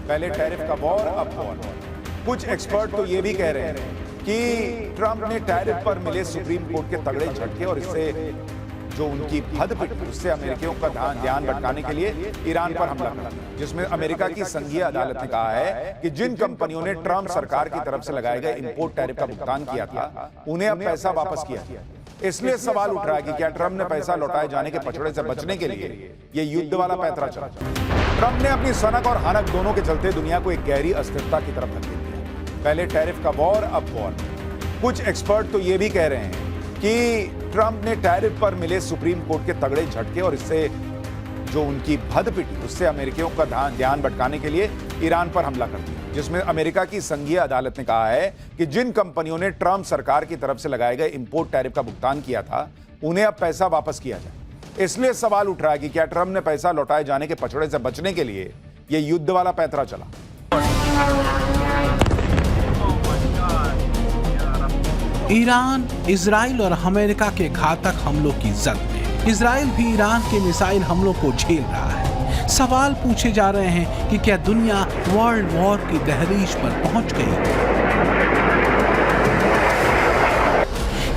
पहले टैरिफ का वॉर, अब वॉर। कुछ एक्सपर्ट तो ये भी कह रहे हैं कि ट्रंप ने टैरिफ पर मिले सुप्रीम कोर्ट के तगड़े झटके और इससे जो उनकी हद पिटी उससे अमेरिकियों का ध्यान भटकाने के लिए ईरान पर हमला कर दिया, जिसमें अमेरिका की संघीय अदालत ने कहा है कि जिन कंपनियों ने ट्रंप सरकार की तरफ से लगाए गए इंपोर्ट टैरिफ का भुगतान किया था उन्हें अब पैसा वापस किया गया। इसलिए सवाल उठ रहा है कि क्या ट्रंप ने पैसा लौटाए जाने के पछड़े से बचने के लिए यह युद्ध वाला पैंतरा चला। ट्रंप ने अपनी सनक और हानक दोनों के चलते दुनिया को एक गहरी अस्थिरता की तरफ धकेल दिया। पहले टैरिफ का वॉर, अब वॉर। कुछ एक्सपर्ट तो ये भी कह रहे हैं कि ट्रंप ने टैरिफ पर मिले सुप्रीम कोर्ट के तगड़े झटके और इससे जो उनकी हद पिटी उससे अमेरिकियों का ध्यान भटकाने के लिए ईरान पर हमला कर दिया, जिसमें अमेरिका की संघीय अदालत ने कहा है कि जिन कंपनियों ने ट्रंप सरकार की तरफ से लगाए गए इंपोर्ट टैरिफ का भुगतान किया था उन्हें अब पैसा वापस किया जाए। इसलिए सवाल उठ रहा है कि क्या ट्रंप ने पैसा लौटाए जाने के पछड़े से बचने के लिए यह युद्ध वाला पैंतरा चला। ईरान, इजराइल और अमेरिका के घातक हमलों की जद में इजराइल भी ईरान के मिसाइल हमलों को झेल रहा है। सवाल पूछे जा रहे हैं कि क्या दुनिया वर्ल्ड वॉर की दहलीज पर पहुंच गई?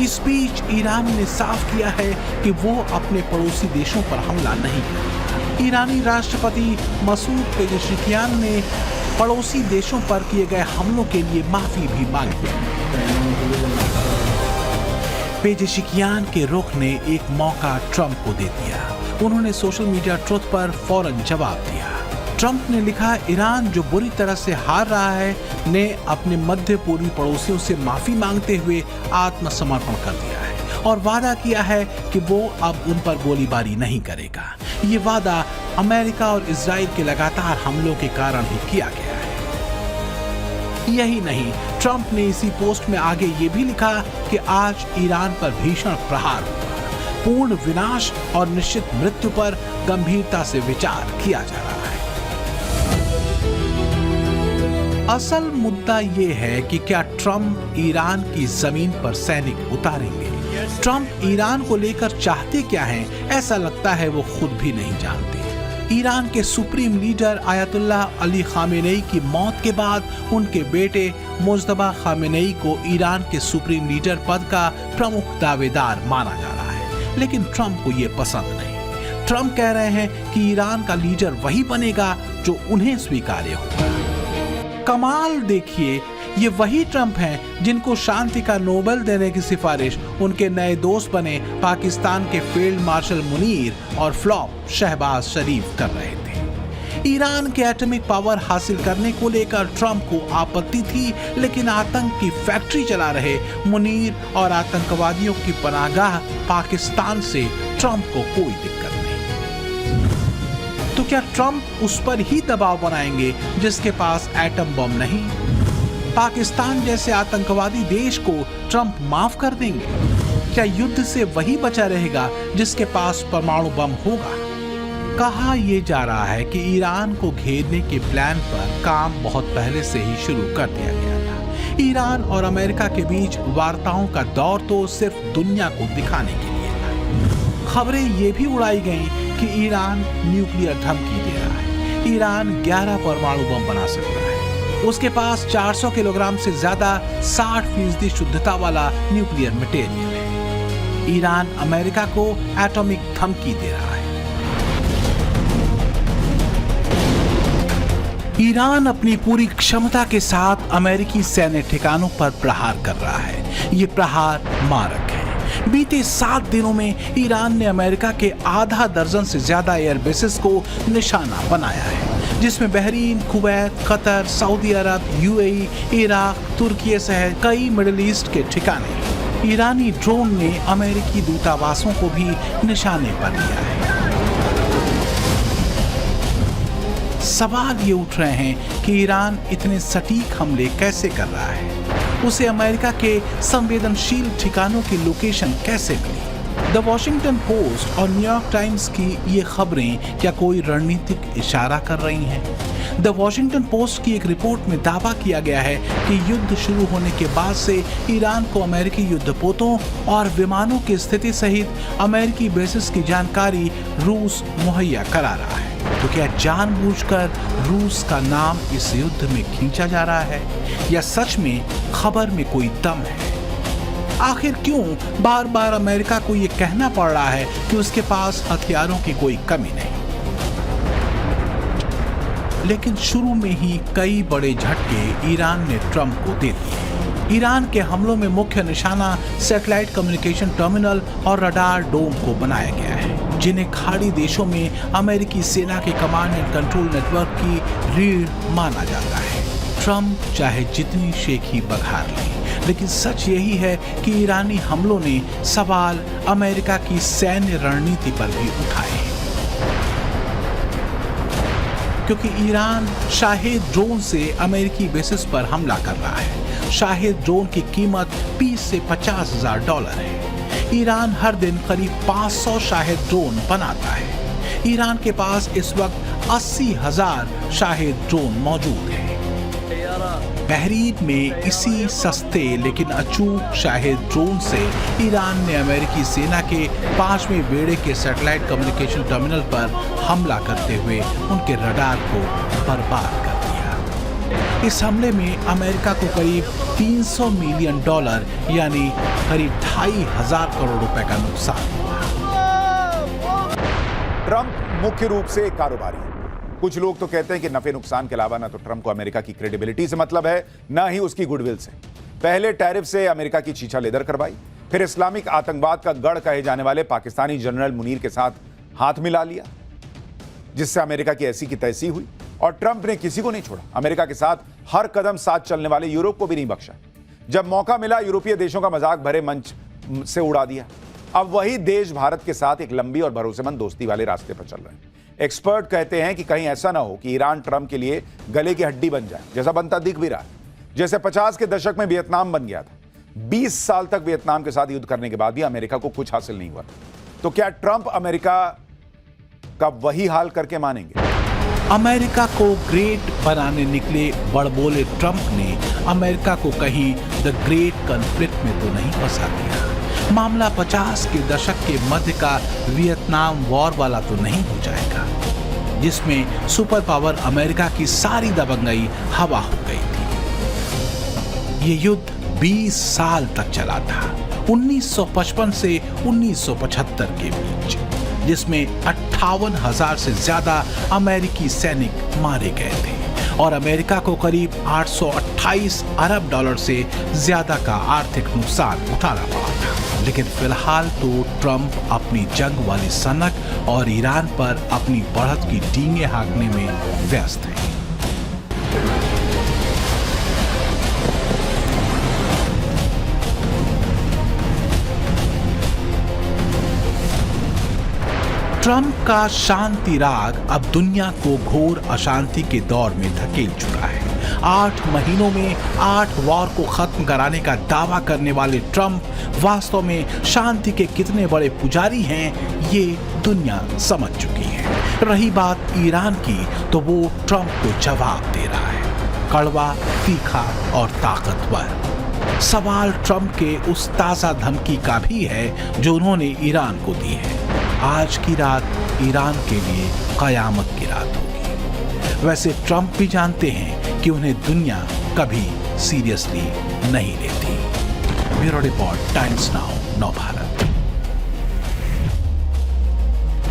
इस बीच ईरान ने साफ किया है कि वो अपने पड़ोसी देशों पर हमला नहीं करेगा। ईरानी राष्ट्रपति मसूद पेजेशिकियान ने पड़ोसी देशों पर किए गए हमलों के लिए माफी भी मांगी है। पेजेशिकियान के रुख ने एक मौका ट्रंप को दे दिया। उन्होंने सोशल मीडिया ट्रुथ पर फौरन जवाब दिया। ट्रंप ने लिखा, ईरान जो बुरी तरह से हार रहा है ने अपने मध्य पूर्वी पड़ोसियों से माफी मांगते हुए आत्मसमर्पण कर दिया है और वादा किया है कि वो अब उन पर गोलीबारी नहीं करेगा। ये वादा अमेरिका और इजराइल के लगातार हमलों के कारण ही किया गया है। यही नहीं, ट्रंप ने इसी पोस्ट में आगे ये भी लिखा कि आज ईरान पर भीषण प्रहार होगा, पूर्ण विनाश और निश्चित मृत्यु पर गंभीरता से विचार किया जा रहा है। असल मुद्दा ये है कि क्या ट्रंप ईरान की जमीन पर सैनिक उतारेंगे? ट्रंप ईरान को लेकर चाहते क्या हैं, ऐसा लगता है वो खुद भी नहीं जानते। ईरान के supreme leader Ayatollah Ali Khamenei की मौत के बाद उनके बेटे मुज्तबा खामेनेई को ईरान के सुप्रीम लीडर पद का प्रमुख दावेदार माना जा रहा है, लेकिन ट्रंप को यह पसंद नहीं। ट्रंप कह रहे हैं कि ईरान का लीडर वही बनेगा जो उन्हें स्वीकार्य होगा। कमाल देखिए, ये वही ट्रंप हैं जिनको शांति का नोबेल देने की सिफारिश उनके नए दोस्त बने पाकिस्तान के फील्ड मार्शल मुनीर और फ्लॉप शहबाज शरीफ कर रहे थे। ईरान के एटॉमिक पावर हासिल करने को लेकर ट्रंप को आपत्ति थी, लेकिन आतंक की फैक्ट्री चला रहे मुनीर और आतंकवादियों की पनाहगाह पाकिस्तान से ट्रंप को कोई दिक्कत नहीं। तो क्या ट्रंप उस पर ही दबाव बनाएंगे जिसके पास एटम बम नहीं? पाकिस्तान जैसे आतंकवादी देश को ट्रंप माफ कर देंगे? क्या युद्ध से वही बचा रहेगा जिसके पास परमाणु बम होगा? कहा यह जा रहा है कि ईरान को घेरने के प्लान पर काम बहुत पहले से ही शुरू कर दिया गया था। ईरान और अमेरिका के बीच वार्ताओं का दौर तो सिर्फ दुनिया को दिखाने के लिए था। खबरें ये भी उड़ाई गईं कि ईरान न्यूक्लियर धमकी दे रहा है। ईरान 11 परमाणु बम बना सकता है। उसके पास 400 किलोग्राम से ज्यादा 60% शुद्धता वाला न्यूक्लियर मटेरियल है। ईरान अमेरिका को एटॉमिक धमकी दे रहा है। ईरान अपनी पूरी क्षमता के साथ अमेरिकी सैन्य ठिकानों पर प्रहार कर रहा है। ये प्रहार मारक है। बीते 7 दिनों में ईरान ने अमेरिका के आधा दर्जन से ज्यादा एयरबेसेस को निशाना बनाया है, जिसमें बहरीन, कुवैत, कतर, सऊदी अरब, यूएई, इराक, तुर्की सहित कई मिडिल ईस्ट के ठिकाने। ईरानी ड्रोन ने अमेरिकी दूतावासों को भी निशाने पर लिया है। सवाल ये उठ रहे हैं कि ईरान इतने सटीक हमले कैसे कर रहा है? उसे अमेरिका के संवेदनशील ठिकानों की लोकेशन कैसे मिली? द वॉशिंगटन पोस्ट और न्यूयॉर्क टाइम्स की ये खबरें क्या कोई रणनीतिक इशारा कर रही हैं? द वॉशिंगटन पोस्ट की एक रिपोर्ट में दावा किया गया है कि युद्ध शुरू होने के बाद से ईरान को अमेरिकी युद्धपोतों और विमानों की स्थिति सहित अमेरिकी बेसिस की जानकारी रूस मुहैया करा रहा है। तो क्या जानबूझकर रूस का नाम इस युद्ध में खींचा जा रहा है या सच में खबर में कोई दम है? आखिर क्यों बार बार अमेरिका को यह कहना पड़ रहा है कि उसके पास हथियारों की कोई कमी नहीं? लेकिन शुरू में ही कई बड़े झटके ईरान ने ट्रंप को दे दिए। ईरान के हमलों में मुख्य निशाना सैटेलाइट कम्युनिकेशन टर्मिनल और रडार डोम को बनाया गया है, जिन्हें खाड़ी देशों में अमेरिकी सेना के कमांड एंड कंट्रोल नेटवर्क की रीढ़ माना जाता है। ट्रंप चाहे जितनी शेखी बघार ले, लेकिन सच यही है कि ईरानी हमलों ने सवाल अमेरिका की सैन्य रणनीति पर भी उठाए, क्योंकि ईरान शाहेद ड्रोन से अमेरिकी बेसिस पर हमला कर रहा है। शाहेद ड्रोन की कीमत 20 से $50,000 है। ईरान हर दिन करीब 500 शाहेद ड्रोन बनाता है। ईरान के पास इस वक्त 80,000 शाहेद ड्रोन मौजूद है। बहरीन में इसी सस्ते लेकिन अचूक शाहेद ड्रोन से ईरान ने अमेरिकी सेना के 5वें बेड़े के सैटेलाइट कम्युनिकेशन टर्मिनल पर हमला करते हुए उनके रडार को बर्बाद कर दिया। इस हमले में अमेरिका को करीब $300 मिलियन यानी करीब 2,500 करोड़ रुपए का नुकसान हुआ। ट्रंप मुख्य रूप से एक कारोबारी है। कुछ लोग तो कहते हैं कि नफे नुकसान के अलावा ना तो ट्रंप को अमेरिका की क्रेडिबिलिटी से मतलब है, ना ही उसकी गुडविल से। पहले टैरिफ से अमेरिका की छीछा लेदर करवाई, फिर इस्लामिक आतंकवाद का गढ़ कहे जाने वाले पाकिस्तानी जनरल मुनीर के साथ हाथ मिला लिया, जिससे अमेरिका की ऐसी की तैसी हुई। और ट्रंप ने किसी को नहीं छोड़ा। अमेरिका के साथ हर कदम साथ चलने वाले यूरोप को भी नहीं बख्शा। जब मौका मिला, यूरोपीय देशों का मजाक भरे मंच से उड़ा दिया। अब वही देश भारत के साथ एक लंबी और भरोसेमंद दोस्ती वाले रास्ते पर चल रहे हैं। एक्सपर्ट कहते हैं कि कहीं ऐसा ना हो कि ईरान ट्रंप के लिए गले की हड्डी बन जाए, जैसा बनता दिख भी रहा है। जैसे 50 के दशक में वियतनाम बन गया था। 20 साल तक वियतनाम के साथ युद्ध करने के बाद भी अमेरिका को कुछ हासिल नहीं हुआ। तो क्या ट्रंप अमेरिका का वही हाल करके मानेंगे? अमेरिका को ग्रेट बनाने निकले बड़बोले ट्रंप ने अमेरिका को कहीं द ग्रेट कॉन्फ्लिक्ट में तो नहीं फंसा दिया। मामला 50 के दशक के मध्य का वियतनाम वॉर वाला तो नहीं हो जाएगा, जिसमें सुपर पावर अमेरिका की सारी दबंगई हवा हो गई थी। ये युद्ध 20 साल तक चला था, 1955 से 1975 के बीच, जिसमें 58,000 से ज्यादा अमेरिकी सैनिक मारे गए थे और अमेरिका को करीब $828 अरब से ज्यादा का आर्थिक नुकसान उठाना पड़ा था। लेकिन फिलहाल तो ट्रंप अपनी जंग वाली सनक और ईरान पर अपनी बढ़त की डींगे हाँकने में व्यस्त है। ट्रंप का शांति राग अब दुनिया को घोर अशांति के दौर में धकेल चुका है। 8 महीनों में 8 वॉर को खत्म कराने का दावा करने वाले ट्रंप वास्तव में शांति के कितने बड़े पुजारी हैं, ये दुनिया समझ चुकी है। रही बात ईरान की, तो वो ट्रंप को जवाब दे रहा है, कड़वा, तीखा और ताकतवर। सवाल ट्रंप के उस ताजा धमकी का भी है जो उन्होंने ईरान को दी है। आज की रात ईरान के लिए कयामत की रात होगी। वैसे ट्रंप भी जानते हैं कि उन्हें दुनिया कभी सीरियसली नहीं लेती। ब्यूरो रिपोर्ट, टाइम्स नाउ, नव भारत।